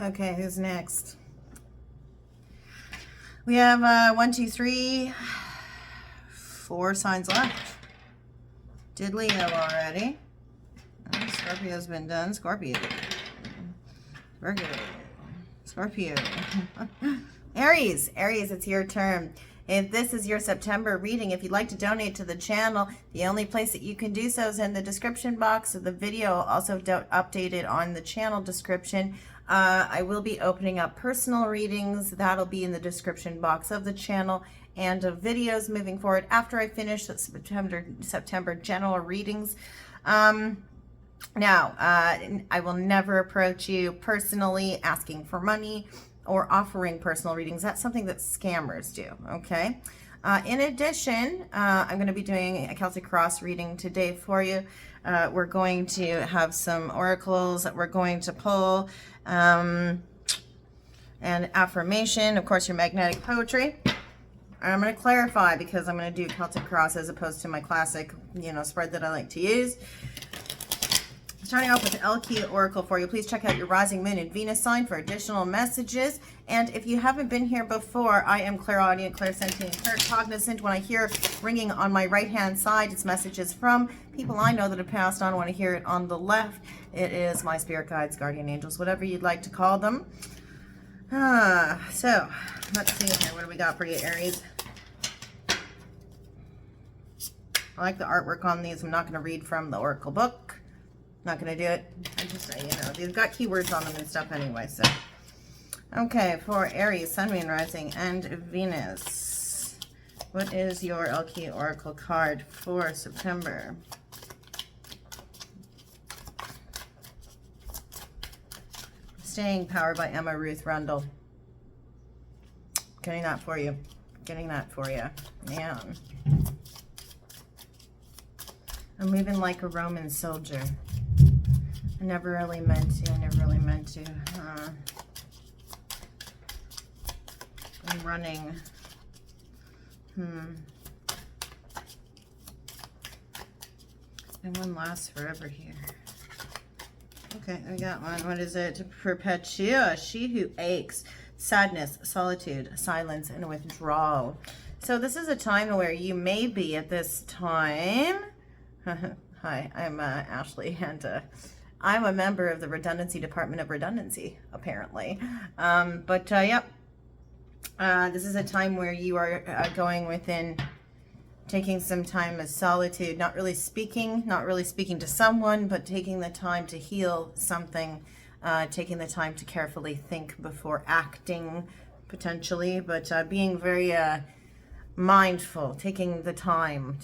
Okay, who's next? We have 1, 2, 3, 4 signs left. Did Leo already? Oh, Scorpio's been done. Scorpio. Virgo. Scorpio. Aries. Aries, it's your turn. If this is your September reading, if you'd like to donate to the channel, the only place that you can do so is in the description box of the video. Also updated on the channel description. I will be opening up personal readings. That'll be in the description box of the channel and of videos moving forward after I finish the September general readings. Now, I will never approach you personally asking for money or offering personal readings. That's something that scammers do, okay? In addition, I'm going to be doing a Celtic Cross reading today for you. We're going to have some oracles that we're going to pull, and affirmation, of course, your magnetic poetry. I'm going to clarify because I'm going to do Celtic Cross as opposed to my classic, spread that I like to use. Starting off with the Elle Oracle for you. Please check out your rising moon and Venus sign for additional messages. And if you haven't been here before, I am clairaudient, clairsentient, claircognizant. When I hear ringing on my right-hand side, it's messages from people I know that have passed on. When I hear it on the left, it is my spirit guides, guardian angels, whatever you'd like to call them. So, let's see here. What do we got for you, Aries? I like the artwork on these. I'm not going to read from the Oracle book. Not going to do it. I just, they've got keywords on them and stuff anyway, so. Okay, for Aries, Sun, Moon, Rising, and Venus. What is your Elle Oracle card for September? Staying Power by Emma Ruth Rundle. Getting that for you. Getting that for you. Man. I'm moving like a Roman soldier. I never really meant to. I'm running. And one lasts forever here. Okay, I got one. What is it? Perpetua, she who aches. Sadness, solitude, silence, and withdrawal. So this is a time where you may be at this time. Hi, I'm Ashley, and I'm a member of the Redundancy Department of Redundancy, apparently. Yep. This is a time where you are going within, taking some time as solitude, not really speaking to someone, but taking the time to heal something, taking the time to carefully think before acting, potentially, but being very mindful, taking the time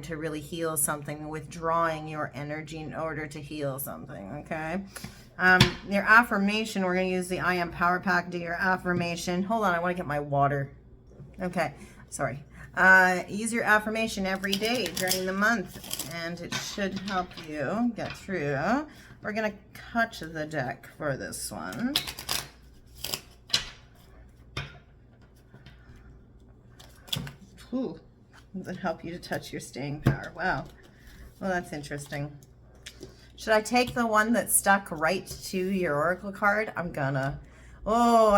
to really heal something, withdrawing your energy in order to heal something, okay? Your affirmation, we're going to use the I Am Power Pack. Do your affirmation. Hold on, I want to get my water. Okay, sorry. Use your affirmation every day during the month, and it should help you get through. We're going to touch the deck for this one. Ooh, does it help you to touch your staying power? Wow. Well, that's interesting. Should I take the one that's stuck right to your oracle card? I'm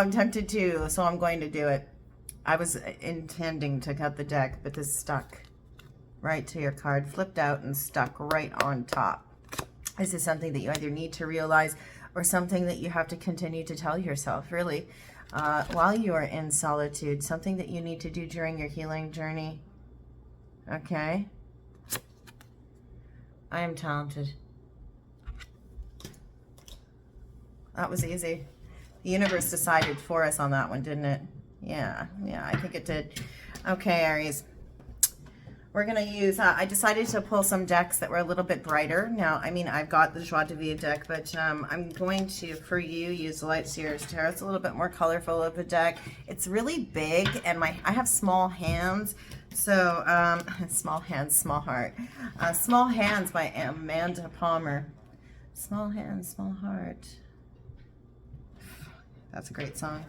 tempted to, so I'm going to do it. I was intending to cut the deck, but this stuck right to your card, flipped out and stuck right on top. This is something that you either need to realize or something that you have to continue to tell yourself, really. While you are in solitude, something that you need to do during your healing journey. Okay? I am talented. That was easy. The universe decided for us on that one, didn't it? Yeah, I think it did. Okay, Aries. We're going to use, I decided to pull some decks that were a little bit brighter. Now, I've got the Joie de Vivre deck, but I'm going to, for you, use the Light Seer's Tarot. It's a little bit more colorful of a deck. It's really big, and I have small hands, so, small hands, small heart. Small Hands by Amanda Palmer. Small hands, small heart. That's a great song.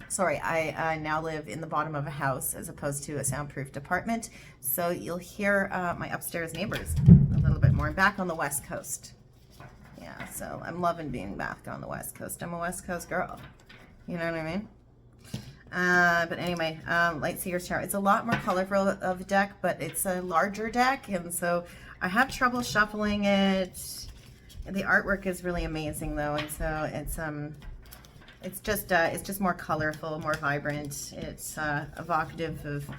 Sorry, I now live in the bottom of a house as opposed to a soundproof apartment, so you'll hear my upstairs neighbors a little bit more. Back on the West Coast. Yeah. Yeah, so I'm loving being back on the West Coast. I'm a West Coast girl. You know what I mean? But anyway, Light Seer's Tarot. It's a lot more colorful of a deck, but it's a larger deck, and so I have trouble shuffling it. The artwork is really amazing, though, and so it's just more colorful, more vibrant. It's evocative of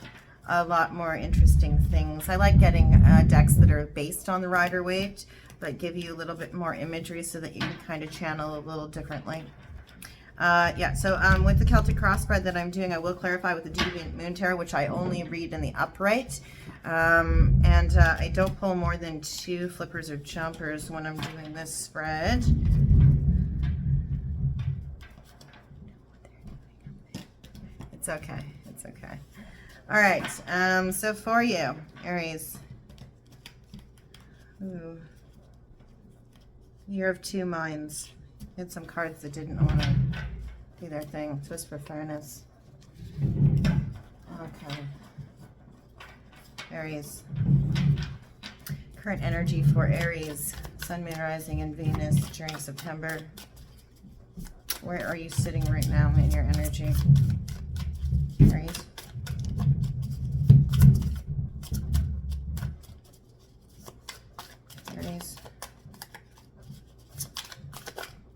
a lot more interesting things. I like getting decks that are based on the Rider-Waite, but give you a little bit more imagery so that you can kind of channel a little differently. Yeah, so with the Celtic cross spread that I'm doing, I will clarify with the Deviant Moon Tarot, which I only read in the upright. And I don't pull more than 2 flippers or jumpers when I'm doing this spread. It's okay. It's okay. All right. So for you, Aries. Ooh. Year of 2 Minds. Had some cards that didn't want to do their thing. Twist for fairness. Okay. Aries. Current energy for Aries. Sun, Moon, Rising, and Venus during September. Where are you sitting right now in your energy? Aries. Aries.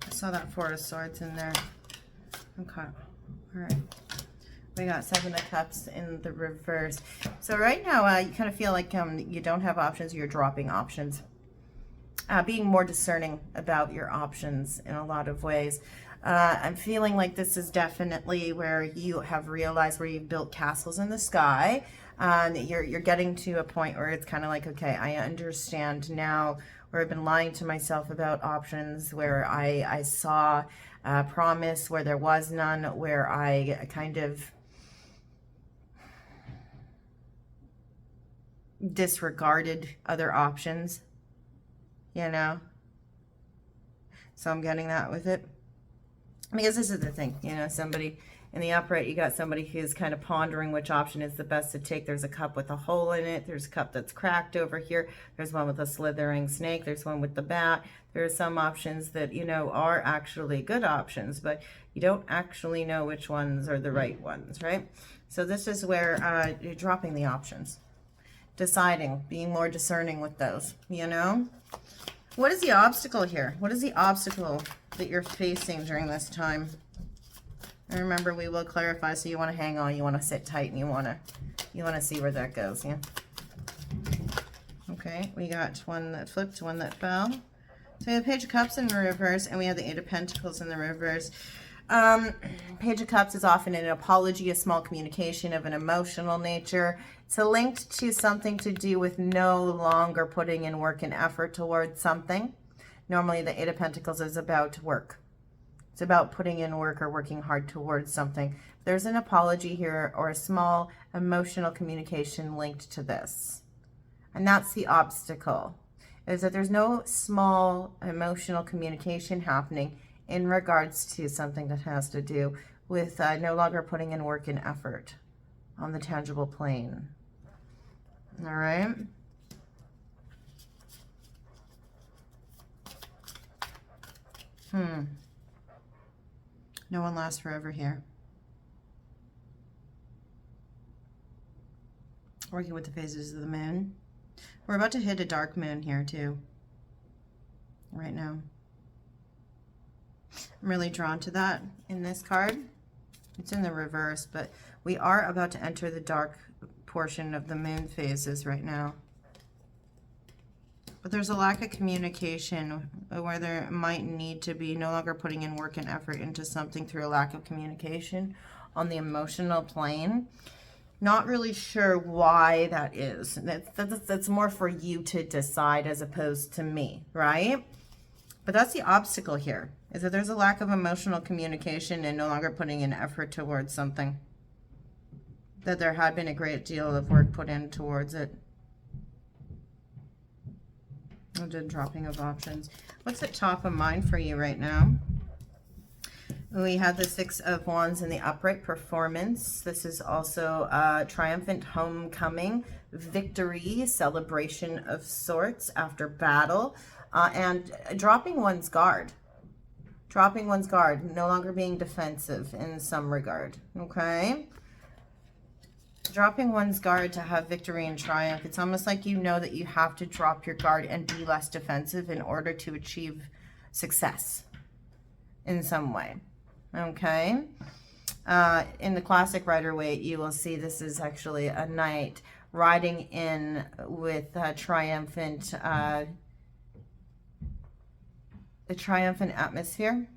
I saw that 4 of Swords in there. Okay. All right. We got 7 of Cups in the reverse. So right now, you kind of feel like you don't have options. You're dropping options. Being more discerning about your options in a lot of ways. I'm feeling like this is definitely where you have realized where you've built castles in the sky. You're getting to a point where it's kind of like, okay, I understand now where I've been lying to myself about options, where I saw promise where there was none, where I kind of disregarded other options, you know? So I'm getting that with it. Because this is the thing, you know, somebody in the upright, you got somebody who's kind of pondering which option is the best to take. There's a cup with a hole in it. There's a cup that's cracked over here. There's one with a slithering snake. There's one with the bat. There are some options that, you know, are actually good options, but you don't actually know which ones are the right ones, right? So this is where you're dropping the options, deciding, being more discerning with those, you know? What is the obstacle here? What is the obstacle that you're facing during this time? And remember, we will clarify, so you want to hang on, you want to sit tight, and you want to see where that goes, yeah? Okay, we got one that flipped, one that fell. So we have the Page of Cups in the reverse, and we have the 8 of Pentacles in the reverse. Page of Cups is often an apology, a small communication of an emotional nature. It's linked to something to do with no longer putting in work and effort towards something. Normally, the 8 of Pentacles is about work. It's about putting in work or working hard towards something. There's an apology here or a small emotional communication linked to this. And that's the obstacle, is that there's no small emotional communication happening in regards to something that has to do with no longer putting in work and effort on the tangible plane. All right. No one lasts forever here. Working with the phases of the moon. We're about to hit a dark moon here too. Right now. I'm really drawn to that in this card. It's in the reverse, but we are about to enter the dark portion of the moon phases right now. But there's a lack of communication where there might need to be no longer putting in work and effort into something through a lack of communication on the emotional plane. Not really sure why that is. That's more for you to decide as opposed to me, right? But that's the obstacle here, is that there's a lack of emotional communication and no longer putting in effort towards something. That there had been a great deal of work put in towards it. I did dropping of options. What's at top of mind for you right now? We have the 6 of Wands in the upright performance. This is also a triumphant homecoming, victory, celebration of sorts after battle. and dropping one's guard. Dropping one's guard, no longer being defensive in some regard, okay? Dropping one's guard to have victory and triumph. It's almost like you know that you have to drop your guard and be less defensive in order to achieve success in some way, okay? In the classic Rider-Waite, you will see this is actually a knight riding in with triumphant atmosphere.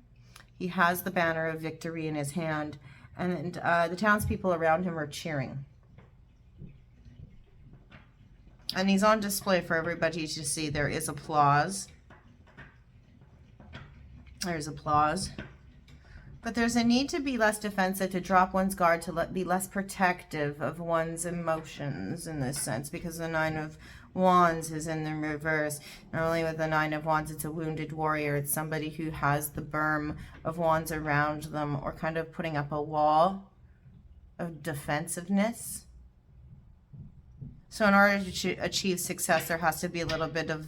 He has the banner of victory in his hand, and the townspeople around him are cheering. And he's on display for everybody to see. There is applause. There's applause. But there's a need to be less defensive, to drop one's guard, to be less protective of one's emotions in this sense, because the Nine of Wands is in the reverse. Normally with the Nine of Wands, it's a wounded warrior. It's somebody who has the berm of wands around them, or kind of putting up a wall of defensiveness. So in order to achieve success, there has to be a little bit of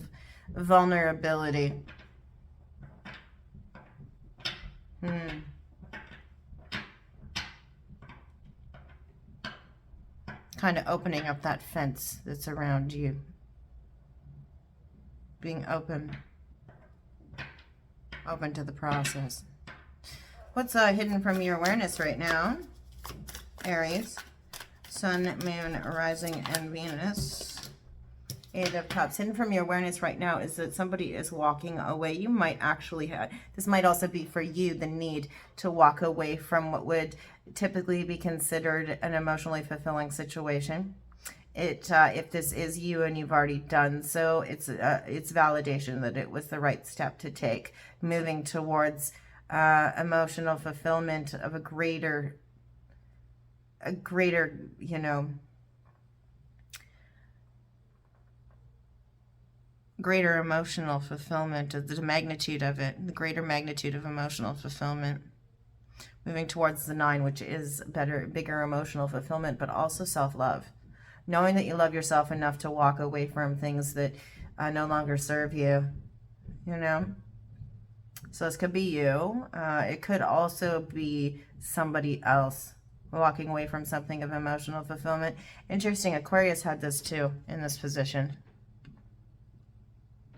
vulnerability. Kind of opening up that fence that's around you. Being open to the process. What's hidden from your awareness right now, Aries? Sun, Moon, Rising, and Venus. Eight of Cups. Hidden from your awareness right now is that somebody is walking away. You might actually have, this might also be for you, the need to walk away from what would typically be considered an emotionally fulfilling situation. If this is you and you've already done so, it's validation that it was the right step to take, moving towards emotional fulfillment of a greater, you know, greater emotional fulfillment, of the magnitude of it, the greater magnitude of emotional fulfillment. Moving towards the 9, which is bigger emotional fulfillment, but also self-love. Knowing that you love yourself enough to walk away from things that no longer serve you, you know? So this could be you. It could also be somebody else walking away from something of emotional fulfillment. Interesting, Aquarius had this too in this position.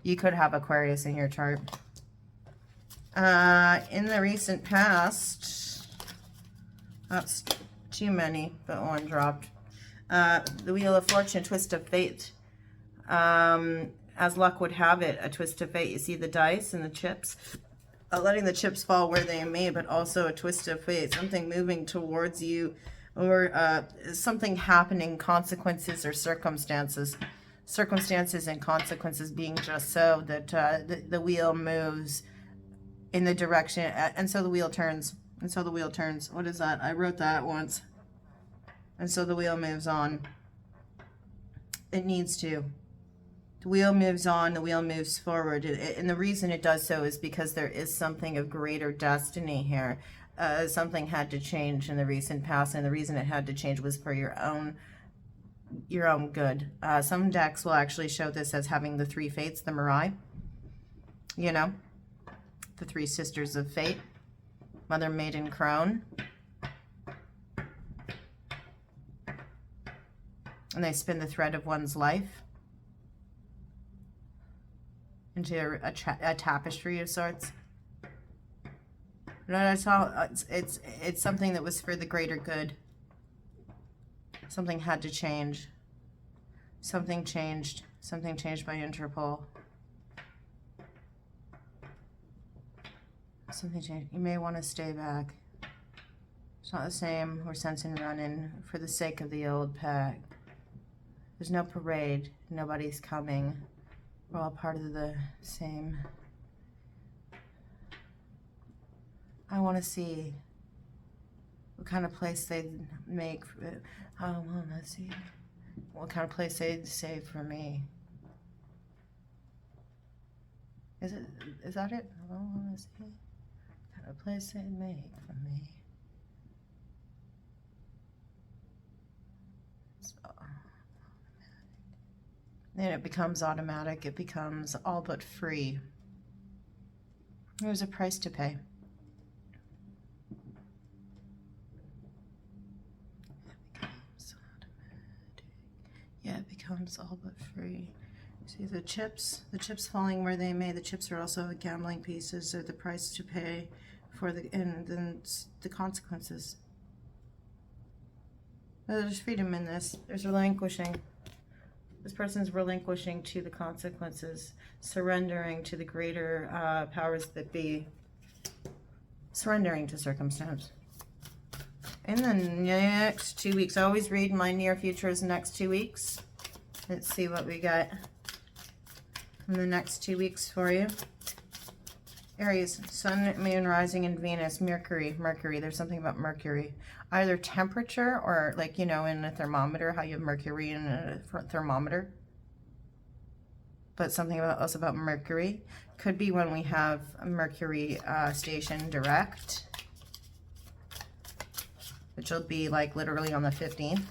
You could have Aquarius in your chart. In the recent past, that's too many, but one dropped. The Wheel of Fortune, Twist of Fate. As luck would have it, a twist of fate. You see the dice and the chips? Letting the chips fall where they may, but also a twist of fate. Something moving towards you, or something happening, consequences or circumstances. Circumstances and consequences being just so that the wheel moves in the direction, and so the wheel turns. And so the wheel turns. What is that? I wrote that once. And so the wheel moves on. It needs to. The wheel moves on, the wheel moves forward. And the reason it does so is because there is something of greater destiny here. Something had to change in the recent past, and the reason it had to change was for your own good. Some decks will actually show this as having the 3 fates, the Mirai. You know, the 3 sisters of fate. Mother, Maiden, Crone. And they spin the thread of one's life into a tapestry of sorts. No, that's all. It's something that was for the greater good. Something had to change. Something changed. Something changed by Interpol. Something changed. You may want to stay back. It's not the same. We're sensing running for the sake of the old pack. There's no parade. Nobody's coming. We're all part of the same. I want to see what kind of place they'd make. I want to see what kind of place they'd save for me. Is that it? I want to see what kind of place they'd make for me. So, And it becomes automatic. It becomes all but free. There's a price to pay. Yeah, it becomes all but free. See the chips falling where they may. The chips are also gambling pieces, or the price to pay for the, and then the consequences. There's freedom in this. There's relinquishing. This person's relinquishing to the consequences, surrendering to the greater powers that be, surrendering to circumstance. In the next 2 weeks, I always read my near future is next 2 weeks. Let's see what we got in the next 2 weeks for you. Aries, Sun, Moon, Rising, and Venus. Mercury. There's something about Mercury. Either temperature or, like, you know, in a thermometer, how you have mercury in a thermometer. But something else about Mercury. Could be when we have a Mercury station direct, which will be like literally on the 15th.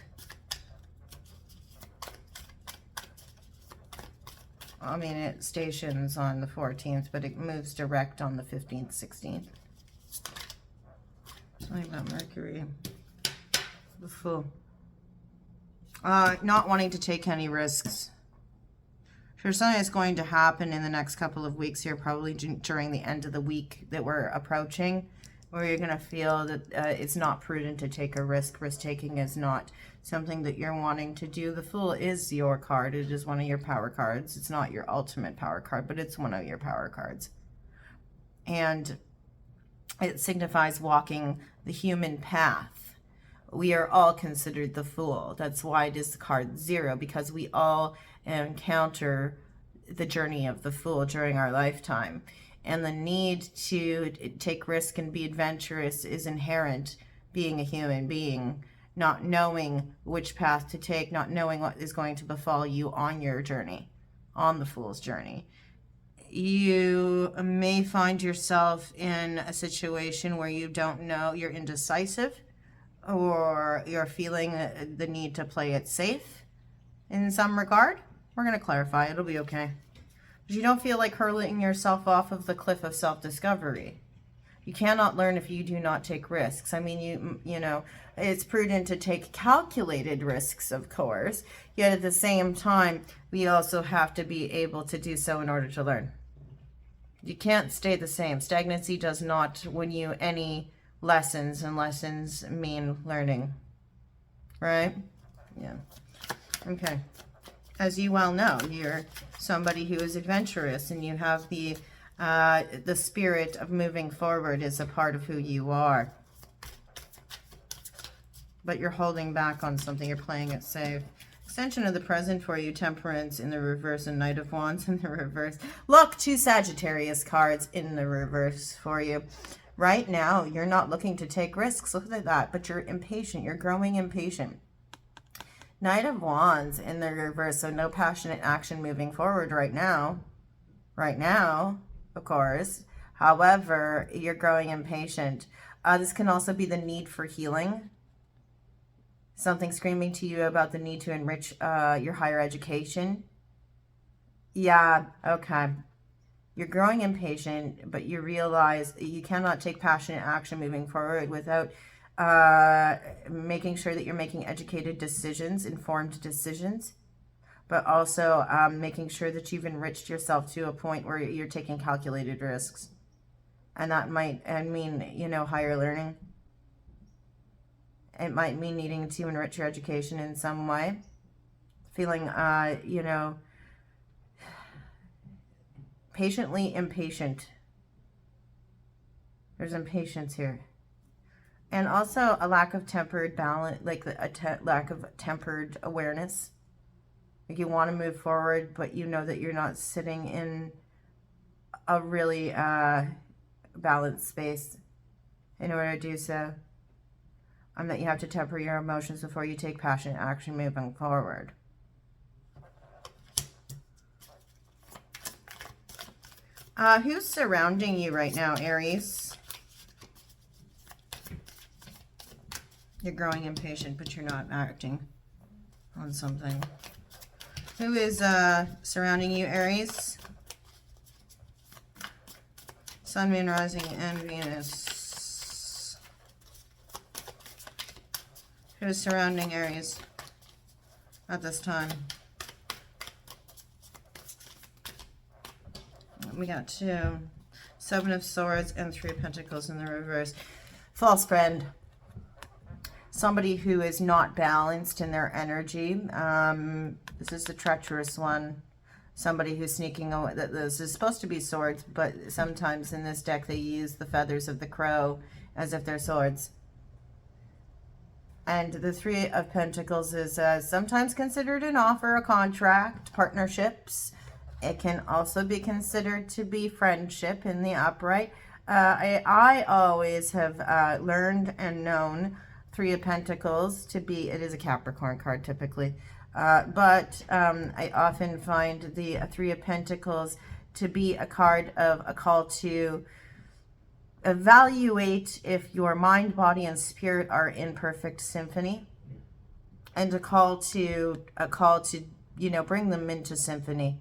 I mean, it stations on the 14th, but it moves direct on the 15th, 16th. Something about Mercury. The Fool. Not wanting to take any risks. There's something that's going to happen in the next couple of weeks here, probably during the end of the week that we're approaching, where you're going to feel that it's not prudent to take a risk. Risk-taking is not something that you're wanting to do. The Fool is your card. It is one of your power cards. It's not your ultimate power card, but it's one of your power cards. And it signifies walking the human path. We are all considered the Fool. That's why it is the card 0, because we all encounter the journey of the Fool during our lifetime. And the need to take risk and be adventurous is inherent, being a human being, not knowing which path to take, not knowing what is going to befall you on your journey, on the Fool's journey. You may find yourself in a situation where you don't know, you're indecisive, or you're feeling the need to play it safe in some regard. We're going to clarify. It'll be okay. But you don't feel like hurling yourself off of the cliff of self-discovery. You cannot learn if you do not take risks. I mean, you know, it's prudent to take calculated risks, of course. Yet at the same time, we also have to be able to do so in order to learn. You can't stay the same. Stagnancy does not win you any lessons, and lessons mean learning. Right? Yeah. Okay. As you well know, you're somebody who is adventurous, and you have the spirit of moving forward is a part of who you are. But you're holding back on something. You're playing it safe. Extension of the present for you, Temperance in the reverse and Knight of Wands in the reverse. Look, 2 Sagittarius cards in the reverse for you. Right now, you're not looking to take risks. Look at that. But you're impatient. You're growing impatient. Knight of Wands in the reverse. So no passionate action moving forward right now. Right now, of course. However, you're growing impatient. This can also be the need for healing. Something screaming to you about the need to enrich your higher education. Yeah, okay. You're growing impatient, but you realize you cannot take passionate action moving forward without making sure that you're making educated decisions, informed decisions, but also making sure that you've enriched yourself to a point where you're taking calculated risks. And that might mean, you know, higher learning. It might mean needing to enrich your education in some way. Feeling, you know, patiently impatient. There's impatience here. And also a lack of tempered balance, like a lack of tempered awareness. Like you want to move forward, but you know that you're not sitting in a really balanced space in order to do so. That you have to temper your emotions before you take passionate action moving forward. Who's surrounding you right now, Aries? You're growing impatient, but you're not acting on something. Who is surrounding you, Aries? Sun, Moon, Rising, and Venus. Who is surrounding Aries at this time? We got 2. 7 of Swords and 3 of Pentacles in the reverse. False friend. Somebody who is not balanced in their energy. This is the treacherous one. Somebody who's sneaking away. This is supposed to be swords, but sometimes in this deck they use the feathers of the crow as if they're swords. And the 3 of Pentacles is sometimes considered an offer, a contract, partnerships. It can also be considered to be friendship in the upright. I always have learned and known 3 of Pentacles to be, it is a Capricorn card typically, but I often find the 3 of Pentacles to be a card of a call to evaluate if your mind, body, and spirit are in perfect symphony, and a call to you know, bring them into symphony.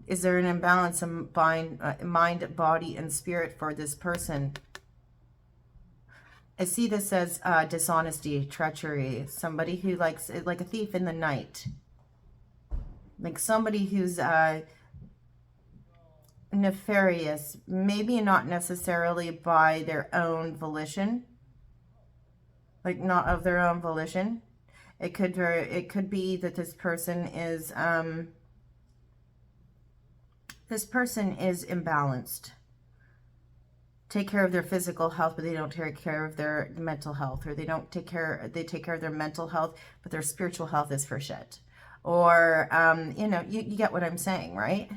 Is there an imbalance of mind, body, and spirit for this person? I see this as dishonesty, treachery, somebody who likes, like a thief in the night. Like somebody who's nefarious, maybe not necessarily by their own volition, like not of their own volition. It could be that this person is imbalanced. Take care of their physical health, but they don't take care of their mental health, or they take care of their mental health, but their spiritual health is for shit. Or, you know, you get what I'm saying, right?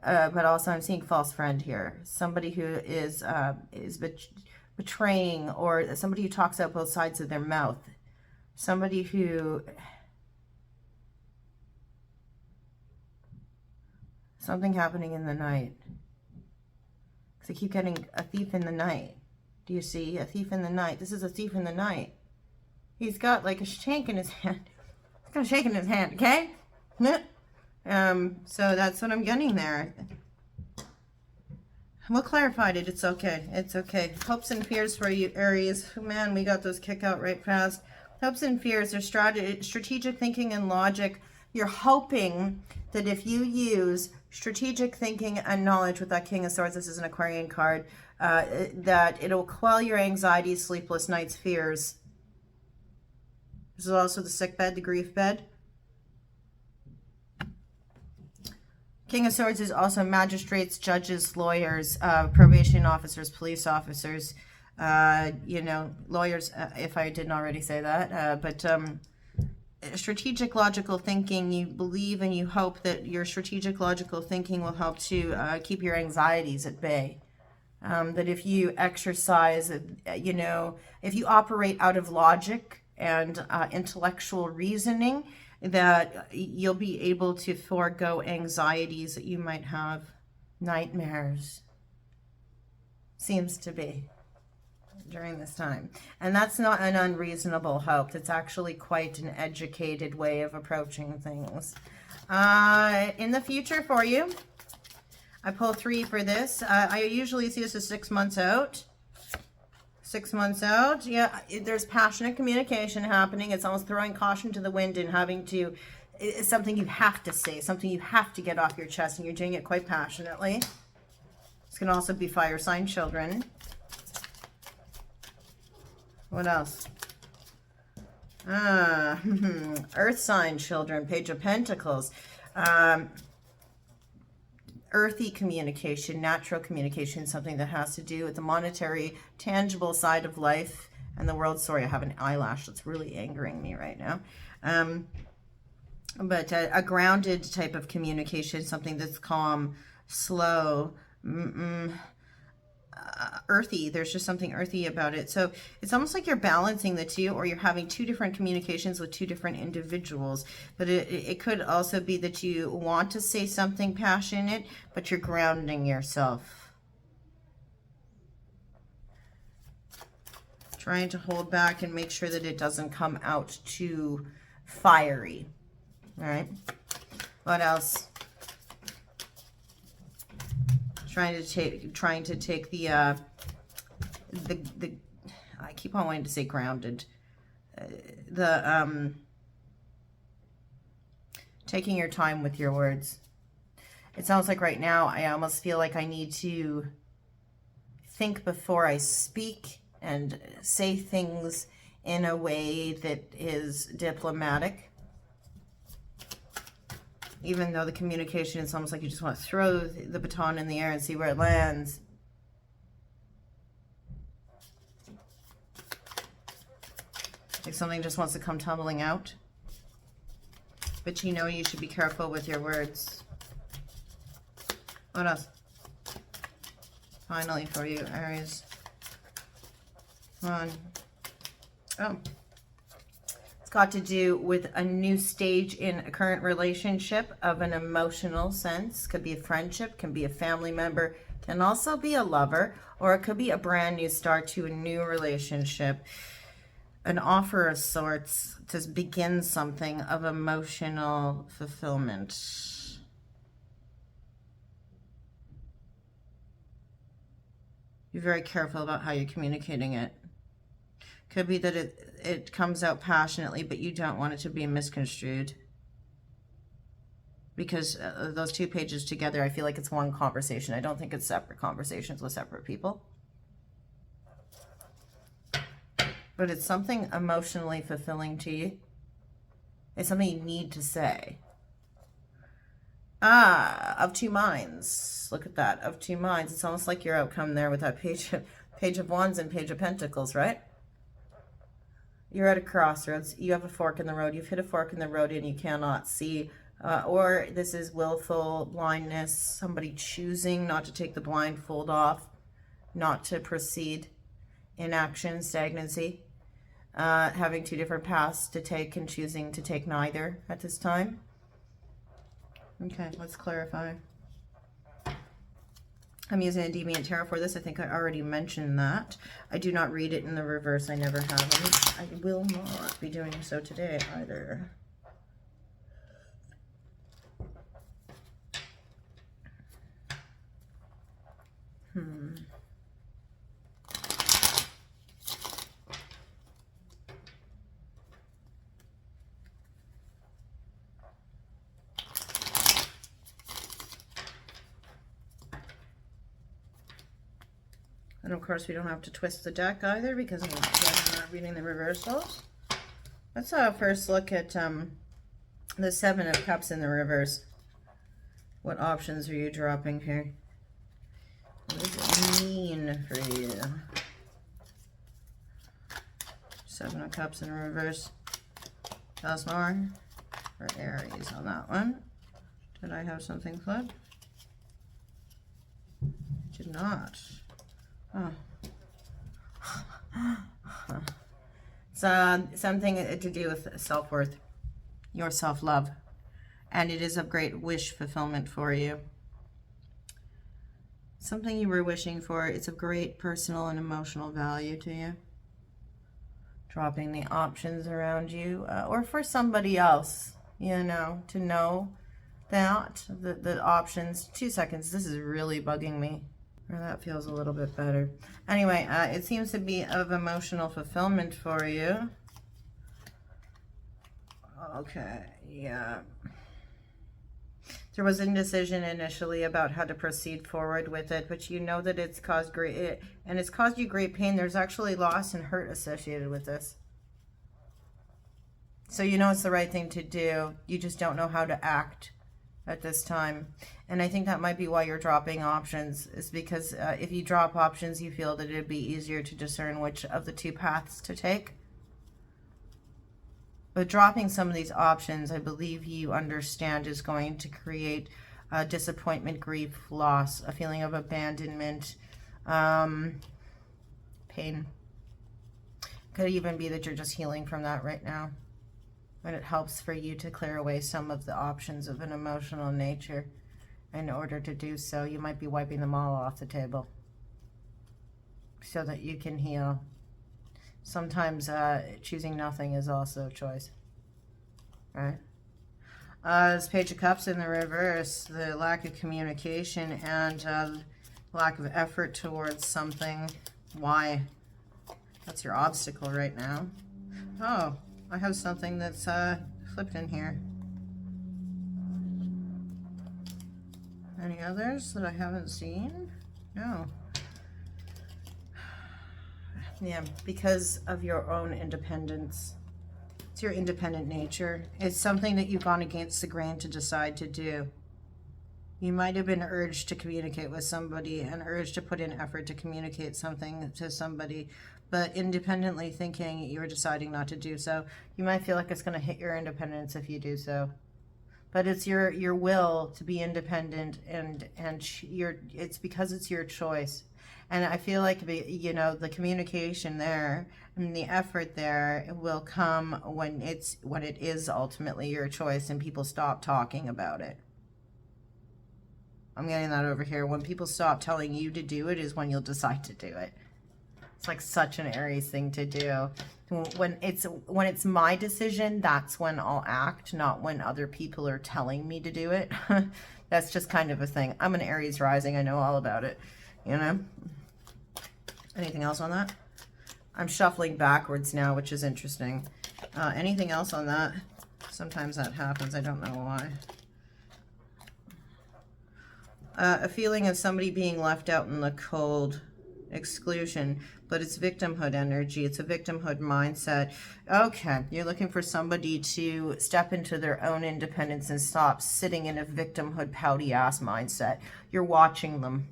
But also I'm seeing false friend here. Somebody who is betraying, or somebody who talks out both sides of their mouth. Somebody who... Something happening in the night. I keep getting a thief in the night. Do you see? A thief in the night. This is a thief in the night. He's got like a shank in his hand. He's got a shake in his hand, okay? So that's what I'm getting there. We'll clarify it. It's okay. It's okay. Hopes and fears for you, Aries. Man, we got those kick out right fast. Hopes and fears are strategic thinking and logic. You're hoping that if you use strategic thinking and knowledge with that King of Swords, this is an Aquarian card, that it'll quell your anxiety, sleepless nights, fears. This is also the sick bed, the grief bed. King of Swords is also magistrates, judges, lawyers, probation officers, police officers, you know, lawyers, if I didn't already say that, but strategic logical thinking, you believe and you hope that your strategic logical thinking will help to keep your anxieties at bay. That if you exercise, you know, if you operate out of logic and intellectual reasoning, that you'll be able to forego anxieties that you might have. Nightmares. Seems to be. During this time. And that's not an unreasonable hope. It's actually quite an educated way of approaching things. In the future for you, I pull 3 for this. I usually see this as 6 months out. 6 months out. Yeah, there's passionate communication happening. It's almost throwing caution to the wind and having to, it's something you have to say, something you have to get off your chest, and you're doing it quite passionately. This can also be fire sign children. What else? Earth sign children, Page of Pentacles. Earthy communication, natural communication, something that has to do with the monetary, tangible side of life and the world. Sorry, I have an eyelash that's really angering me right now. But a grounded type of communication, something that's calm, slow, earthy. There's just something earthy about it. So it's almost like you're balancing the two, or you're having 2 different communications with 2 different individuals. But it could also be that you want to say something passionate, but you're grounding yourself. Trying to hold back and make sure that it doesn't come out too fiery. All right. What else? Trying to take the I keep on wanting to say grounded. Taking your time with your words. It sounds like right now I almost feel like I need to think before I speak and say things in a way that is diplomatic. Even though the communication is almost like you just want to throw the baton in the air and see where it lands. Like something just wants to come tumbling out. But you know you should be careful with your words. What else? Finally for you, Aries. Come on. Oh. It's got to do with a new stage in a current relationship of an emotional sense. Could be a friendship, can be a family member, can also be a lover, or it could be a brand new start to a new relationship. An offer of sorts to begin something of emotional fulfillment. Be very careful about how you're communicating it. Could be that it comes out passionately, but you don't want it to be misconstrued. Because those two pages together, I feel like it's one conversation. I don't think it's separate conversations with separate people. But it's something emotionally fulfilling to you. It's something you need to say. Of two minds. Look at that. Of two minds. It's almost like your outcome there with that page of wands and page of pentacles, right? You're at a crossroads. You have a fork in the road. You've hit a fork in the road and you cannot see. Or this is willful blindness. Somebody choosing not to take the blindfold off. Not to proceed. Inaction, stagnancy. Having two different paths to take and choosing to take neither at this time. Okay, let's clarify. I'm using a Deviant Tarot for this. I think I already mentioned that. I do not read it in the reverse. I never have. I will not be doing so today either. And of course we don't have to twist the deck either because I'm not reading the reversals. Let's first look at the Seven of Cups in the reverse. What options are you dropping here? What does it mean for you? Seven of Cups in reverse. Tell us more for Aries on that one. Did I have something flipped? Did not. Oh. So something to do with self-worth, your self-love, and it is of great wish fulfillment for you. Something you were wishing for. It's of great personal and emotional value to you. Dropping the options around you, or for somebody else, you know, to know that the options. 2 seconds. This is really bugging me. That feels a little bit better. Anyway, it seems to be of emotional fulfillment for you. Okay, yeah. There was indecision initially about how to proceed forward with it, but you know that it's caused it's caused you great pain. There's actually loss and hurt associated with this. So you know it's the right thing to do. You just don't know how to act at this time. And I think that might be why you're dropping options, is because if you drop options, you feel that it'd be easier to discern which of the two paths to take. But dropping some of these options, I believe you understand, is going to create disappointment, grief, loss, a feeling of abandonment, pain. Could even be that you're just healing from that right now. And it helps for you to clear away some of the options of an emotional nature. In order to do so, you might be wiping them all off the table so that you can heal. Sometimes choosing nothing is also a choice. right? This Page of Cups in the reverse, the lack of communication and lack of effort towards something. Why? That's your obstacle right now. Oh, I have something that's flipped in here. Any others that I haven't seen? No. Yeah, because of your own independence. It's your independent nature. It's something that you've gone against the grain to decide to do. You might have been urged to communicate with somebody and urged to put in effort to communicate something to somebody, but independently thinking, you're deciding not to do so. You might feel like it's going to hit your independence if you do so. But it's your will to be independent, and it's because it's your choice. And I feel like, you know, the communication there and the effort there will come when it is ultimately your choice and people stop talking about it. I'm getting that over here. When people stop telling you to do it is when you'll decide to do it. It's like such an Aries thing to do. When it's my decision, that's when I'll act, not when other people are telling me to do it. That's just kind of a thing. I'm an Aries rising. I know all about it, you know? Anything else on that? I'm shuffling backwards now, which is interesting. Anything else on that? Sometimes that happens. I don't know why. A feeling of somebody being left out in the cold, exclusion, but it's victimhood energy. It's a victimhood mindset. Okay, you're looking for somebody to step into their own independence and stop sitting in a victimhood, pouty ass mindset. You're watching them.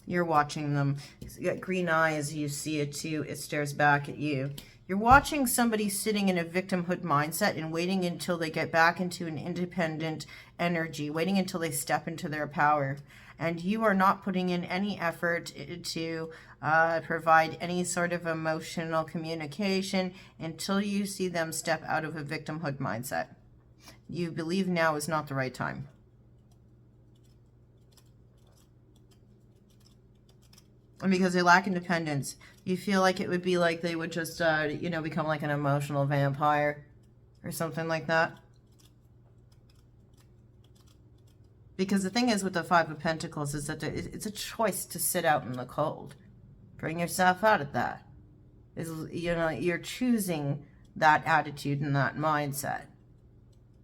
You're watching them. You got green eyes, you see it too. It stares back at you. You're watching somebody sitting in a victimhood mindset and waiting until they get back into an independent energy, waiting until they step into their power. And you are not putting in any effort to provide any sort of emotional communication until you see them step out of a victimhood mindset. You believe now is not the right time. And because they lack independence, you feel like it would be like they would just, you know, become like an emotional vampire or something like that. Because the thing is with the Five of Pentacles is that it's a choice to sit out in the cold. Bring yourself out of that. You know, you're choosing that attitude and that mindset.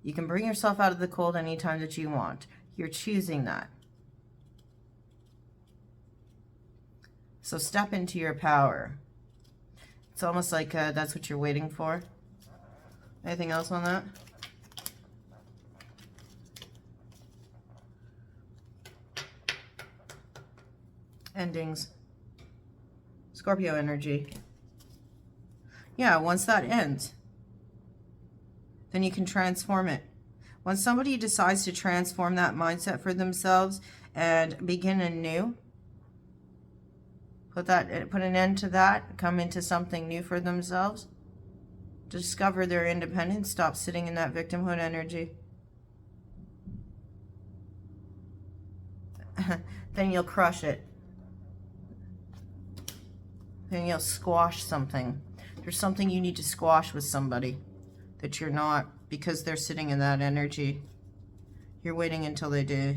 You can bring yourself out of the cold anytime that you want. You're choosing that. So step into your power. It's almost like that's what you're waiting for. Anything else on that? Endings. Scorpio energy. Yeah, once that ends, then you can transform it. When somebody decides to transform that mindset for themselves and begin anew, put an end to that, come into something new for themselves, discover their independence, stop sitting in that victimhood energy, then you'll crush it. Then you'll squash something. There's something you need to squash with somebody that you're not, because they're sitting in that energy. You're waiting until they do.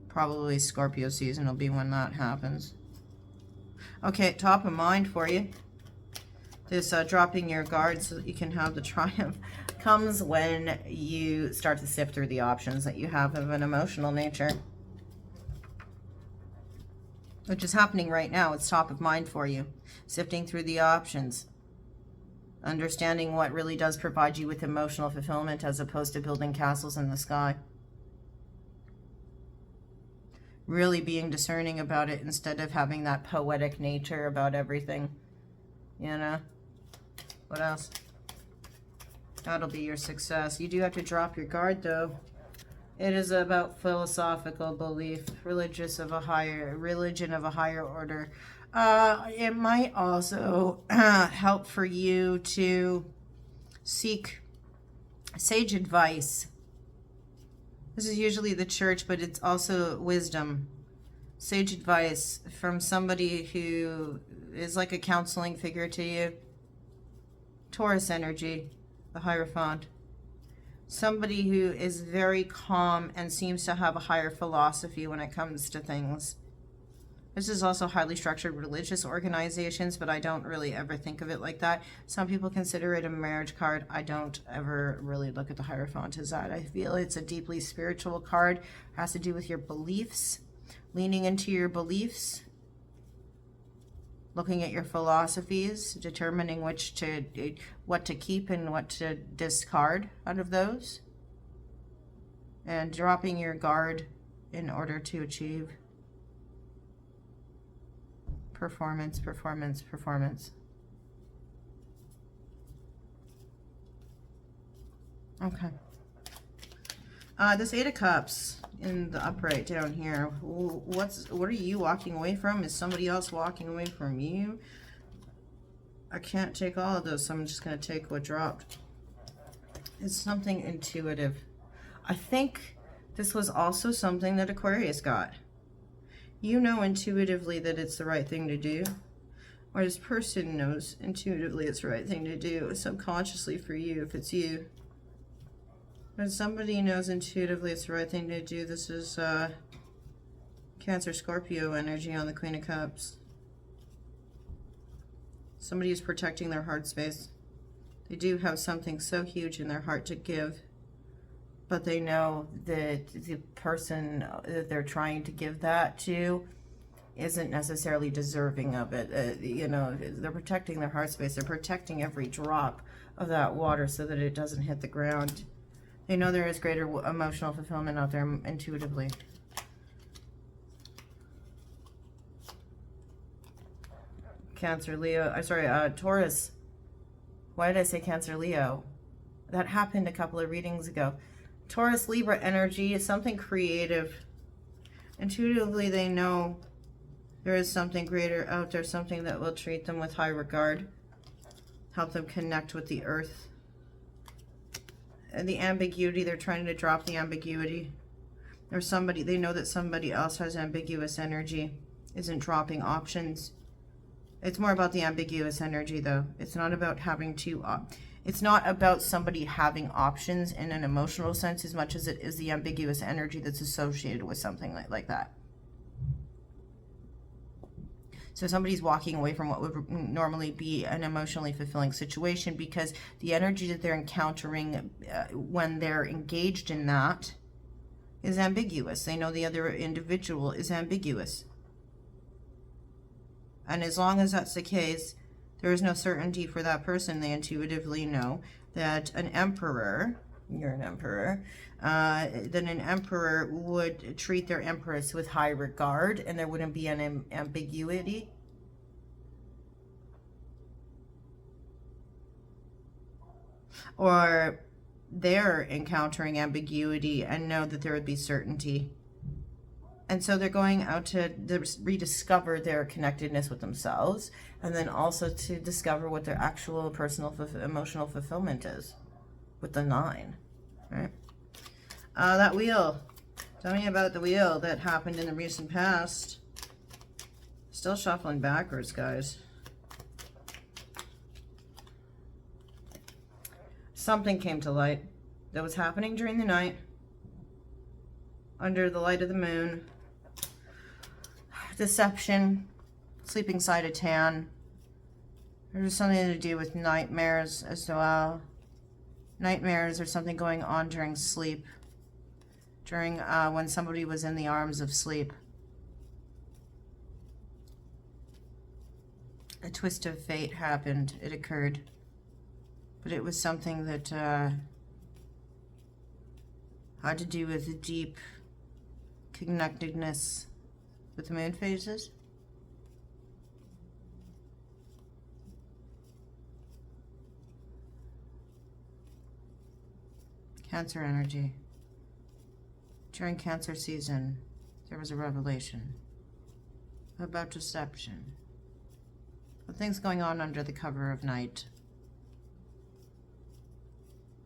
Probably Scorpio season will be when that happens. Okay, top of mind for you. This dropping your guard so that you can have the triumph comes when you start to sift through the options that you have of an emotional nature. Which is happening right now. It's top of mind for you. Sifting through the options. Understanding what really does provide you with emotional fulfillment as opposed to building castles in the sky. Really being discerning about it instead of having that poetic nature about everything. You know? What else? That'll be your success. You do have to drop your guard though. It is about philosophical belief, religion of a higher order. It might also help for you to seek sage advice. This is usually the church, but it's also wisdom. Sage advice from somebody who is like a counseling figure to you. Taurus energy. the Hierophant. Somebody who is very calm and seems to have a higher philosophy when it comes to things. This is also highly structured religious organizations, but I don't really ever think of it like that. Some people consider it a marriage card. I don't ever really look at the Hierophant as that. I feel it's a deeply spiritual card. It has to do with your beliefs, leaning into your beliefs, looking at your philosophies, determining what to keep and what to discard out of those, and dropping your guard in order to achieve performance, performance, performance. Okay. This Eight of Cups in the upright down here. What are you walking away from? Is somebody else walking away from you? I can't take all of those, so I'm just going to take what dropped. It's something intuitive. I think this was also something that Aquarius got. You know intuitively that it's the right thing to do, or this person knows intuitively it's the right thing to do, subconsciously for you, if it's you. When somebody knows intuitively it's the right thing to do, this is Cancer Scorpio energy on the Queen of Cups. Somebody is protecting their heart space. They do have something so huge in their heart to give, but they know that the person that they're trying to give that to isn't necessarily deserving of it. You know, they're protecting their heart space. They're protecting every drop of that water so that it doesn't hit the ground. They know there is greater emotional fulfillment out there intuitively. Cancer, Leo, Taurus. Why did I say Cancer, Leo? That happened a couple of readings ago. Taurus, Libra energy is something creative. Intuitively, they know there is something greater out there, something that will treat them with high regard, help them connect with the earth. And the ambiguity, they're trying to drop the ambiguity. Or somebody, they know that somebody else has ambiguous energy, isn't dropping options. It's more about the ambiguous energy, though. It's not about having to... It's not about somebody having options in an emotional sense as much as it is the ambiguous energy that's associated with something like that. So somebody's walking away from what would normally be an emotionally fulfilling situation because the energy that they're encountering when they're engaged in that is ambiguous. They know the other individual is ambiguous. And as long as that's the case, there is no certainty for that person. They intuitively know that an emperor, you're an emperor, that an emperor would treat their empress with high regard and there wouldn't be an ambiguity. Or they're encountering ambiguity and know that there would be certainty. And so they're going out to rediscover their connectedness with themselves and then also to discover what their actual personal emotional fulfillment is with the 9, right? That wheel. Tell me about the wheel that happened in the recent past. Still shuffling backwards, guys. Something came to light that was happening during the night under the light of the moon. Deception, sleeping side of tan. There's something to do with nightmares as well. Nightmares or something going on during sleep, during when somebody was in the arms of sleep. A twist of fate happened. It occurred. But it was something that had to do with deep connectedness with the moon phases. Cancer energy. During Cancer season, there was a revelation about deception. But things going on under the cover of night.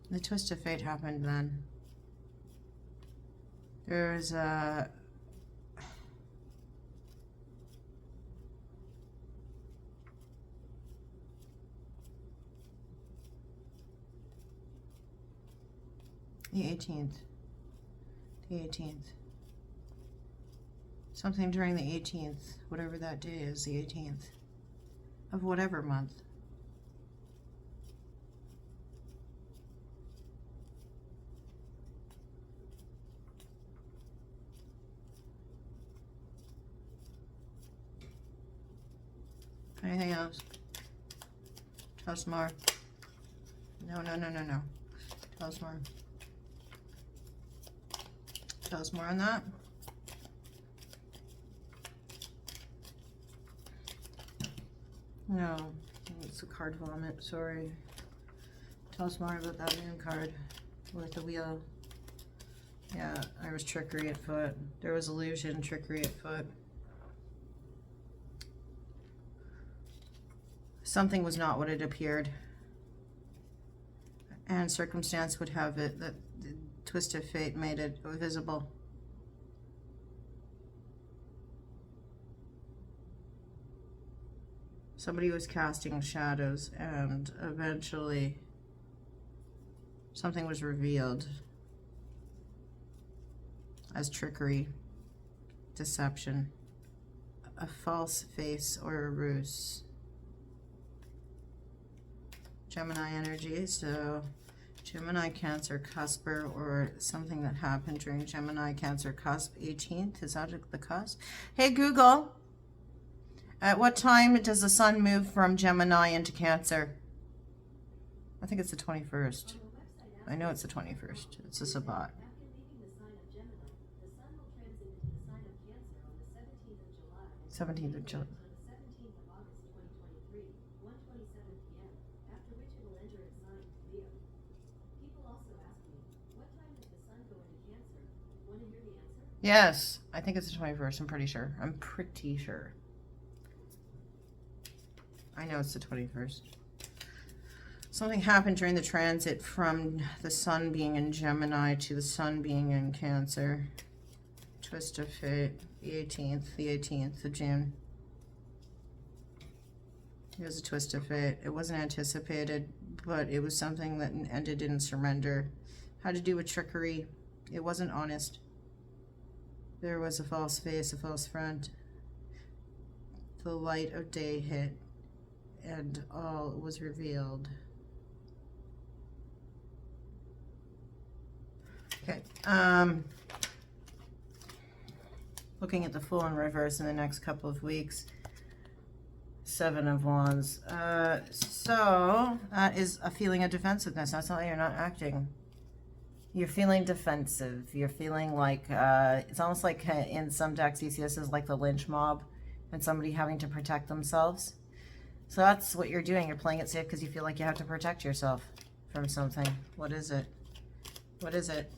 The twist of fate happened then. There was a... The 18th. The 18th. Something during the 18th, whatever that day is, the 18th of whatever month. Anything else? Tell us more. No. Tell us more. Tell us more on that. No, it's a card vomit, sorry. Tell us more about that moon card with the wheel. Yeah, there was trickery at foot. There was illusion, trickery at foot. Something was not what it appeared. And circumstance would have it that the twist of fate made it visible. Somebody was casting shadows, and eventually something was revealed as trickery, deception, a false face, or a ruse. Gemini energy, so Gemini, Cancer, Cusper, or something that happened during Gemini, Cancer, Cusp, 18th. Is that the cusp? Hey, Google. At what time does the sun move from Gemini into Cancer? I think it's the 21st. I know it's the 21st. It's a Sabbat. 17th of July. Yes, I think it's the 21st. I'm pretty sure. I know it's the 21st. Something happened during the transit from the sun being in Gemini to the sun being in Cancer. Twist of fate. The 18th of June. It was a twist of fate. It wasn't anticipated, but it was something that ended in surrender. Had to do with trickery. It wasn't honest. There was a false face, a false front. The light of day hit, and all was revealed. Okay. Looking at the Fool in reverse in the next couple of weeks. 7 of Wands. So that is a feeling of defensiveness. That's why you're not acting. You're feeling defensive. You're feeling like, it's almost like in some decks you see this as like the lynch mob and somebody having to protect themselves. So that's what you're doing. You're playing it safe because you feel like you have to protect yourself from something. What is it? What is it?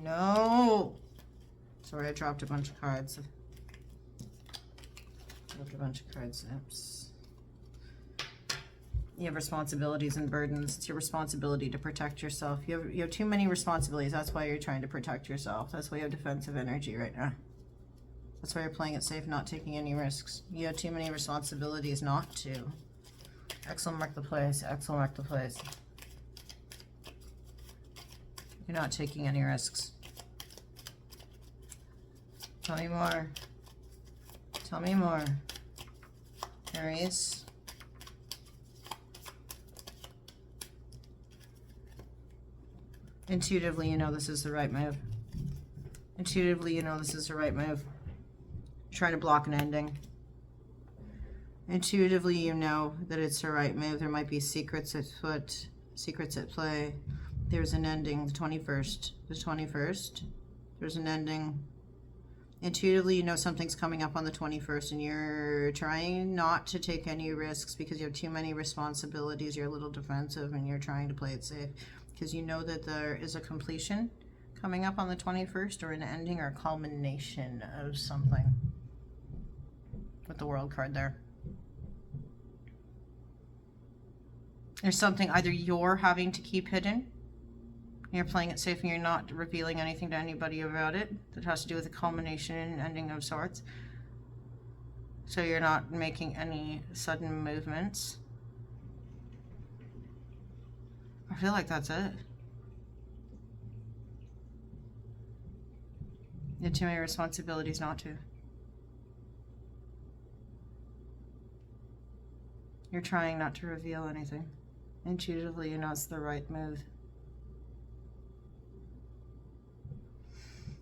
No. Sorry, I dropped a bunch of cards. Oops. You have responsibilities and burdens. It's your responsibility to protect yourself. You have too many responsibilities. That's why you're trying to protect yourself. That's why you have defensive energy right now. That's why you're playing it safe, not taking any risks. You have too many responsibilities not to. Excellent, mark the place. Excellent, mark the place. You're not taking any risks. Tell me more. Tell me more. Aries. Intuitively, you know this is the right move. Intuitively, you know this is the right move. You're trying to block an ending. Intuitively, you know that it's the right move. There might be secrets at foot, secrets at play. There's an ending, the 21st. The 21st. There's an ending. Intuitively, you know something's coming up on the 21st, and you're trying not to take any risks because you have too many responsibilities. You're a little defensive, and you're trying to play it safe because you know that there is a completion coming up on the 21st, or an ending or a culmination of something with the World card there. There's something either you're having to keep hidden, you're playing it safe and you're not revealing anything to anybody about it, that has to do with a culmination and ending of sorts. So you're not making any sudden movements. I feel like that's it. You have too many responsibilities not to. You're trying not to reveal anything. Intuitively, you know it's the right move.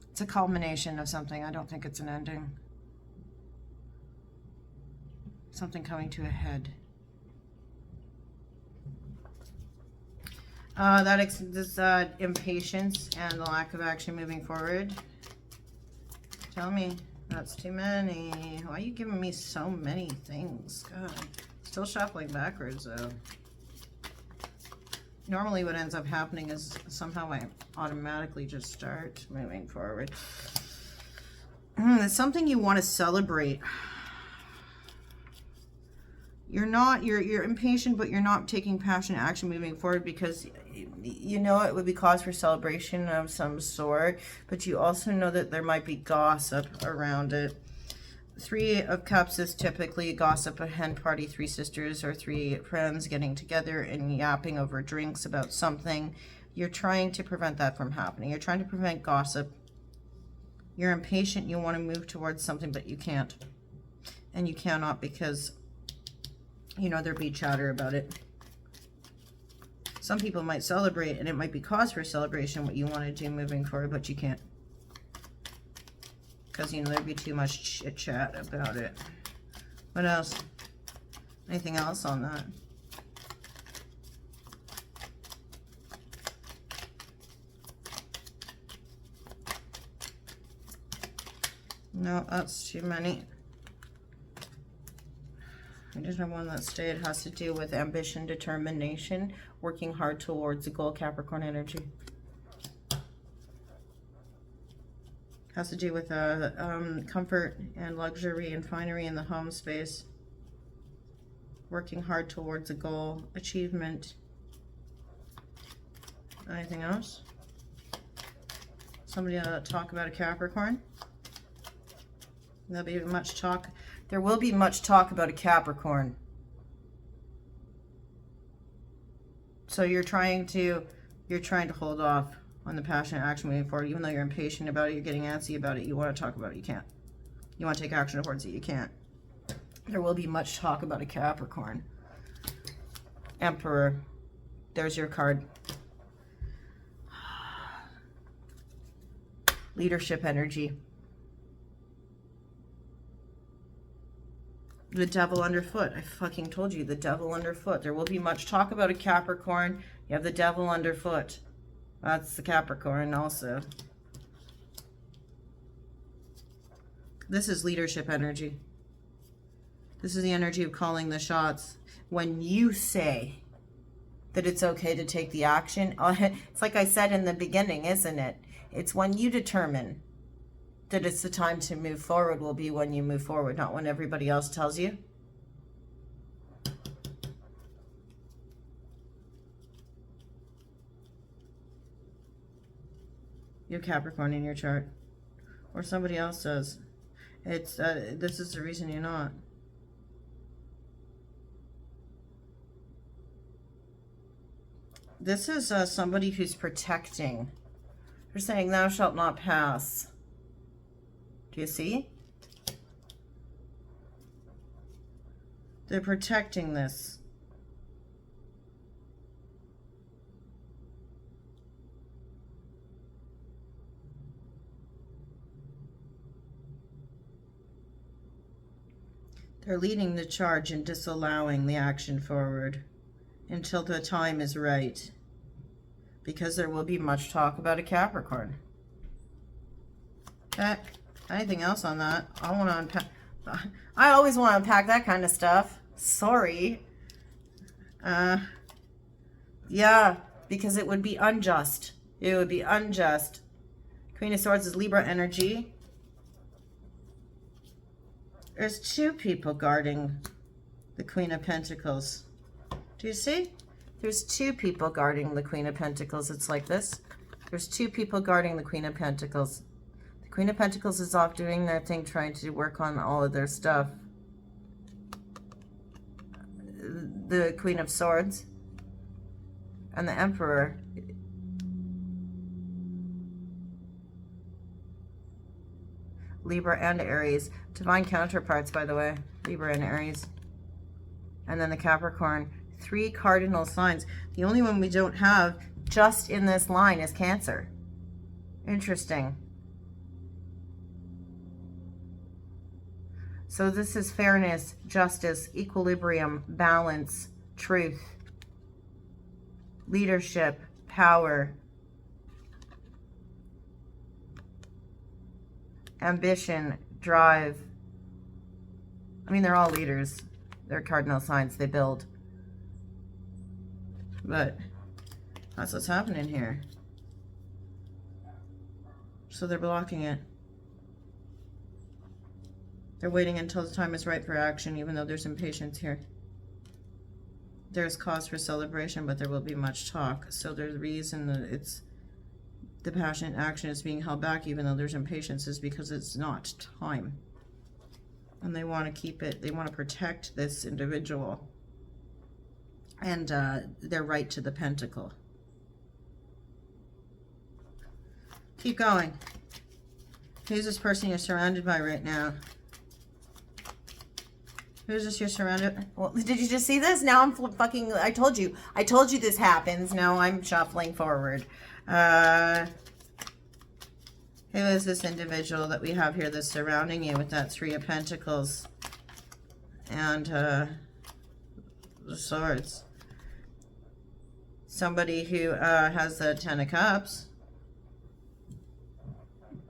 It's a culmination of something. I don't think it's an ending. Something coming to a head. This impatience and the lack of action moving forward. Tell me, that's too many. Why are you giving me so many things? God, still shuffling backwards though. Normally what ends up happening is somehow I automatically just start moving forward. It's something you want to celebrate. You're impatient, but you're not taking passionate action moving forward because you know it would be cause for celebration of some sort, but you also know that there might be gossip around it. 3 of Cups is typically gossip, a hen party, 3 sisters or 3 friends getting together and yapping over drinks about something. You're trying to prevent that from happening. You're trying to prevent gossip. You're impatient. You want to move towards something, but you can't. And you cannot because you know there'd be chatter about it. Some people might celebrate, and it might be cause for celebration what you want to do moving forward, but you can't. Because, you know, there'd be too much chit-chat about it. What else? Anything else on that? No, that's too many. I just have one that stayed. It has to do with ambition, determination, working hard towards a goal, Capricorn energy. Has to do with comfort and luxury and finery in the home space. Working hard towards a goal, achievement. Anything else? Somebody talk about a Capricorn? There'll be much talk. There will be much talk about a Capricorn. So you're trying to hold off on the passionate action moving forward. Even though you're impatient about it, you're getting antsy about it, you want to talk about it, you can't. You want to take action towards it, you can't. There will be much talk about a Capricorn. Emperor. There's your card. Leadership energy. The devil underfoot. I fucking told you, the devil underfoot. There will be much talk about a Capricorn. You have the devil underfoot. That's the Capricorn also. This is leadership energy. This is the energy of calling the shots. When you say that it's okay to take the action, it's like I said in the beginning, isn't it? It's when you determine that it's the time to move forward will be when you move forward, not when everybody else tells you. You have Capricorn in your chart, or somebody else does. It's this is the reason you're not. This is somebody who's protecting. They're saying, "Thou shalt not pass." Do you see? They're protecting this. They're leading the charge and disallowing the action forward until the time is right. Because there will be much talk about a Capricorn. Okay. Anything else on that? I want to unpack. I always want to unpack that kind of stuff. Sorry. Yeah, because it would be unjust. It would be unjust. Queen of Swords is Libra energy. There's 2 people guarding the Queen of Pentacles. Do you see? There's 2 people guarding the Queen of Pentacles. It's like this. There's 2 people guarding the Queen of Pentacles. The Queen of Pentacles is off doing their thing, trying to work on all of their stuff. The Queen of Swords and the Emperor Libra and Aries. Divine counterparts, by the way. Libra and Aries. And then the Capricorn. 3 cardinal signs. The only one we don't have just in this line is Cancer. Interesting. So this is fairness, justice, equilibrium, balance, truth, leadership, power, ambition, drive. I mean, they're all leaders. They're cardinal signs. They build. But that's what's happening here. So they're blocking it. They're waiting until the time is right for action, even though there's impatience here. There's cause for celebration, but there will be much talk. So there's a reason that it's the passionate action is being held back, even though there's impatience, is because it's not time. And they want to keep it, they want to protect this individual and their right to the pentacle. Keep going. Who's this person you're surrounded by right now? Who's this you're surrounded? Well, did you just see this? Now I'm fucking, I told you this happens. Now I'm shuffling forward. Who is this individual that we have here that's surrounding you with that 3 of Pentacles and the Swords? Somebody who has the 10 of Cups.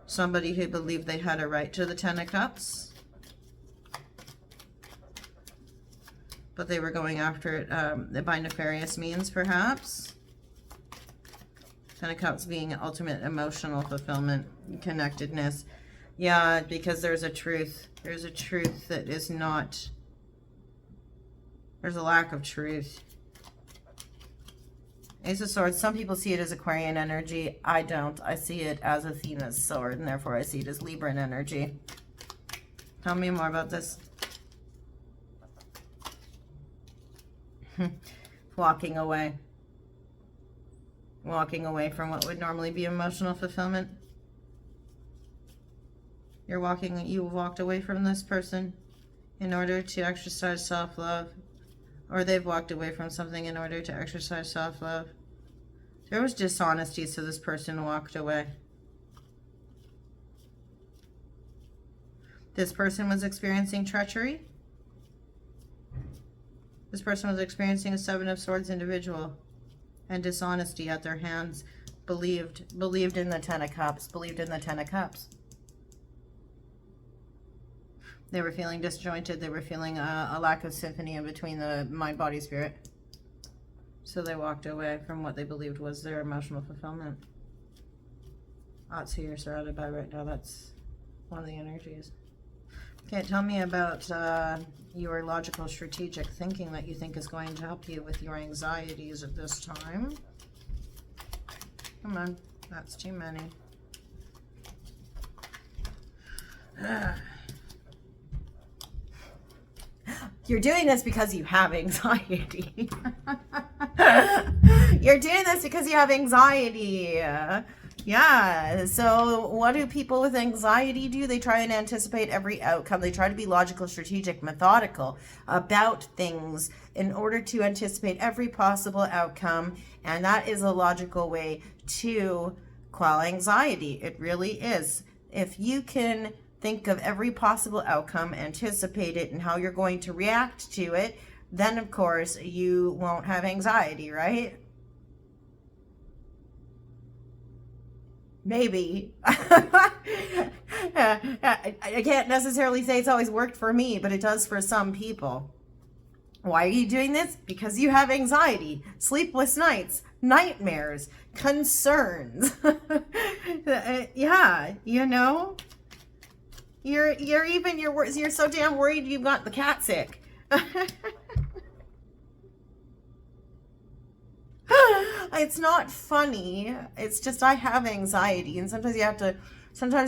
Somebody who believed they had a right to the 10 of Cups, but they were going after it by nefarious means, perhaps. 10 of Cups being ultimate emotional fulfillment, connectedness. Yeah, because there's a truth. There's a truth that is not... There's a lack of truth. Ace of Swords. Some people see it as Aquarian energy. I don't. I see it as Athena's sword, and therefore I see it as Libran energy. Tell me more about this. Walking away. Walking away from what would normally be emotional fulfillment. You walked away from this person in order to exercise self-love. Or they've walked away from something in order to exercise self-love. There was dishonesty, so this person walked away. This person was experiencing treachery. This person was experiencing a 7 of Swords individual and dishonesty at their hands. Believed in the 10 of Cups. Believed in the 10 of Cups. They were feeling disjointed. They were feeling a lack of symphony in between the mind, body, spirit. So they walked away from what they believed was their emotional fulfillment. That's who you're surrounded by right now. That's one of the energies. Okay, tell me about your logical, strategic thinking that you think is going to help you with your anxieties at this time. Come on, that's too many. You're doing this because you have anxiety. You're doing this because you have anxiety. Yeah, so what do people with anxiety do? They try and anticipate every outcome. They try to be logical, strategic, methodical about things in order to anticipate every possible outcome. And that is a logical way to quell anxiety. It really is. If you can think of every possible outcome, anticipate it, and how you're going to react to it, then of course you won't have anxiety, right? Maybe. I can't necessarily say it's always worked for me, but it does for some people. Why are you doing this? Because you have anxiety, sleepless nights, nightmares, concerns. Yeah, you know, you're so damn worried you've got the cat sick. It's not funny. It's just I have anxiety, and sometimes you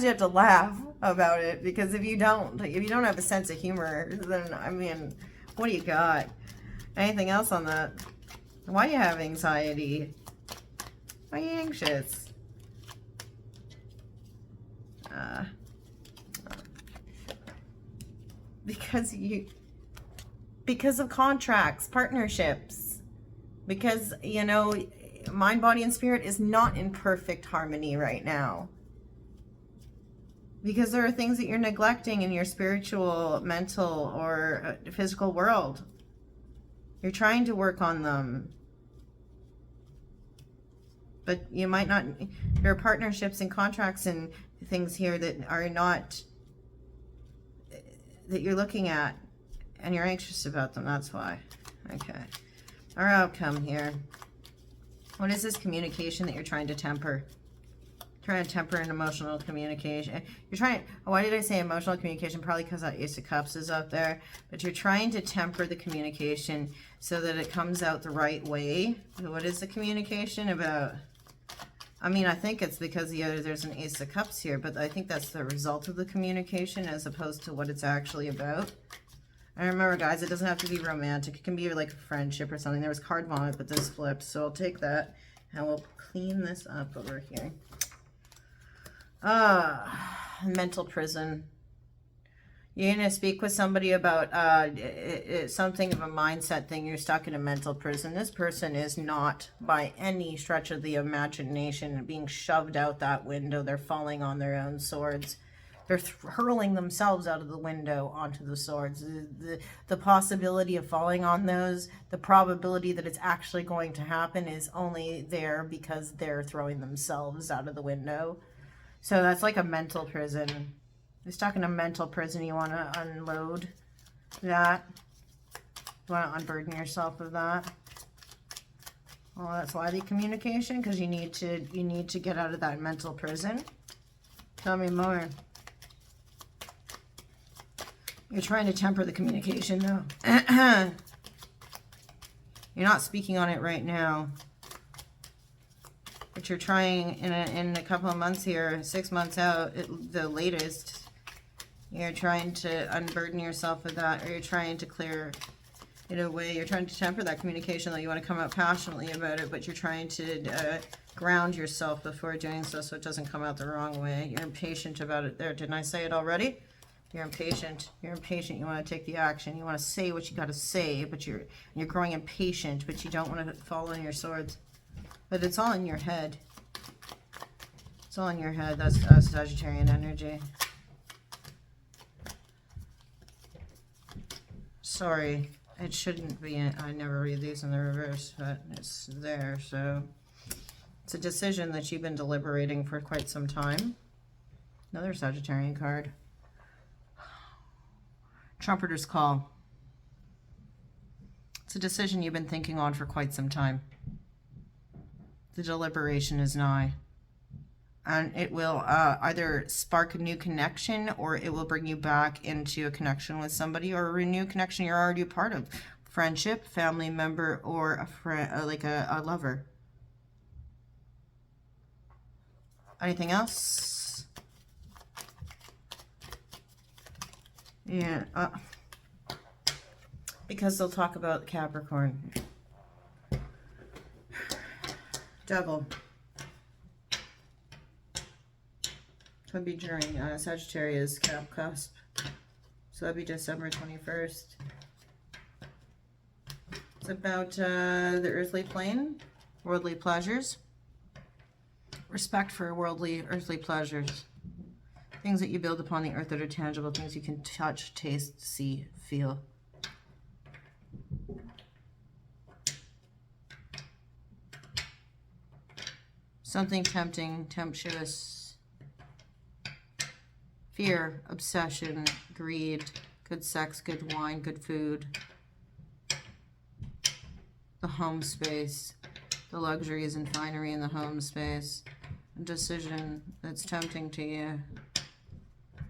have to laugh about it, because if you don't have a sense of humor, then I mean, what do you got? Anything else on that? Why do you have anxiety? Why are you anxious? because of contracts, partnerships, because, you know, mind, body, and spirit is not in perfect harmony right now. Because there are things that you're neglecting in your spiritual, mental, or physical world. You're trying to work on them. But you might not, there are partnerships and contracts and things here that are not, that you're looking at and you're anxious about them. That's why. Okay. Our outcome here. What is this communication that you're trying to temper? Trying to temper an emotional communication. You're trying, why did I say emotional communication? Probably because that Ace of Cups is up there. But you're trying to temper the communication so that it comes out the right way. What is the communication about? I mean, I think it's because there's an Ace of Cups here, but I think that's the result of the communication as opposed to what it's actually about. And remember, guys, it doesn't have to be romantic. It can be like a friendship or something. There was card vomit, but this flipped. So I'll take that and we'll clean this up over here. Mental prison. You're going to speak with somebody about something of a mindset thing. You're stuck in a mental prison. This person is not, by any stretch of the imagination, being shoved out that window. They're falling on their own swords. They're hurling themselves out of the window onto the swords. The possibility of falling on those, the probability that it's actually going to happen is only there because they're throwing themselves out of the window. So that's like a mental prison. You're stuck in a mental prison. You want to unload that. You want to unburden yourself of that. Well, that's why the communication, because you need to get out of that mental prison. Tell me more. You're trying to temper the communication, though. You're not speaking on it right now. But you're trying in a couple of months here, 6 months out, the latest, you're trying to unburden yourself of that, or you're trying to clear it away. You're trying to temper that communication, though you want to come out passionately about it, but you're trying to ground yourself before doing so it doesn't come out the wrong way. You're impatient about it there. Didn't I say it already? You're impatient. You're impatient. You want to take the action. You want to say what you got to say, but you're growing impatient, but you don't want to fall on your swords. But it's all in your head. It's all in your head. That's Sagittarian energy. Sorry. It shouldn't be. I never read these in the reverse, but it's there. So it's a decision that you've been deliberating for quite some time. Another Sagittarian card. Trumpeter's Call. It's a decision you've been thinking on for quite some time. The deliberation is nigh. And it will either spark a new connection, or it will bring you back into a connection with somebody, or a renewed connection you're already a part of. Friendship, family member, or a friend, like a lover. Anything else? Yeah. Because they'll talk about Capricorn. Devil. Could be during Sagittarius Cap cusp. So that'd be December 21st. It's about the earthly plane, worldly pleasures. Respect for worldly, earthly pleasures. Things that you build upon the earth that are tangible, things you can touch, taste, see, feel. Something tempting, temptuous. Fear, obsession, greed, good sex, good wine, good food. The home space, the luxuries and finery in the home space. A decision that's tempting to you.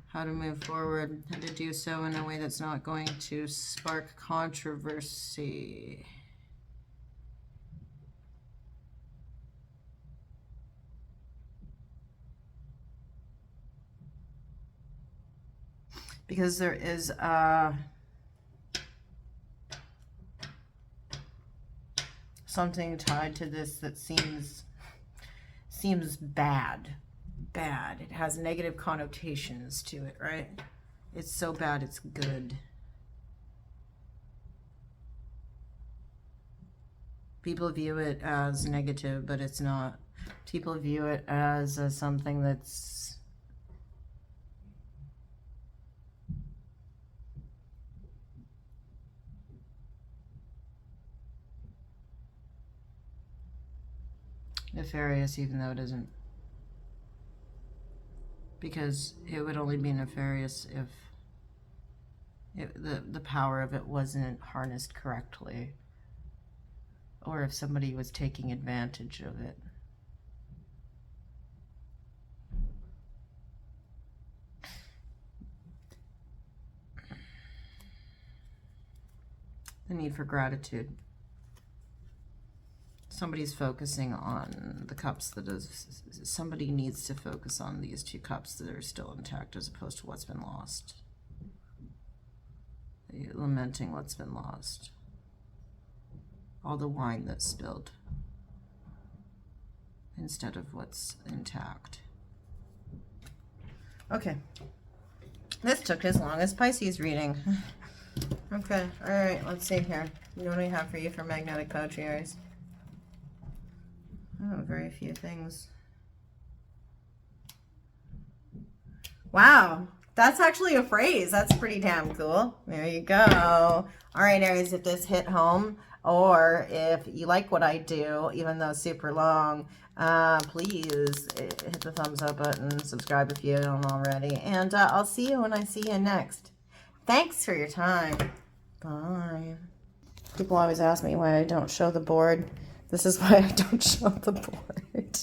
How to move forward, how to do so in a way that's not going to spark controversy. Because there is something tied to this that seems bad. It has negative connotations to it, right? It's so bad, it's good. People view it as negative, but it's not. People view it as something that's nefarious, even though it isn't. Because it would only be nefarious if the power of it wasn't harnessed correctly, or if somebody was taking advantage of it. The need for gratitude. Somebody's focusing on the cups that is, somebody needs to focus on these two cups that are still intact as opposed to what's been lost. Lamenting what's been lost. All the wine that's spilled instead of what's intact. Okay. This took as long as Pisces reading. Okay, all right, let's see here. What do we have for you for magnetic poetry, Aries? Oh, very few things. Wow, that's actually a phrase. That's pretty damn cool. There you go. All right, Aries, if this hit home, or if you like what I do, even though it's super long, please hit the thumbs up button, subscribe if you don't already, and I'll see you when I see you next. Thanks for your time. Bye. People always ask me why I don't show the board. This is why I don't show the board.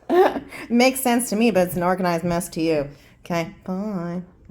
It makes sense to me, but it's an organized mess to you. Okay, bye.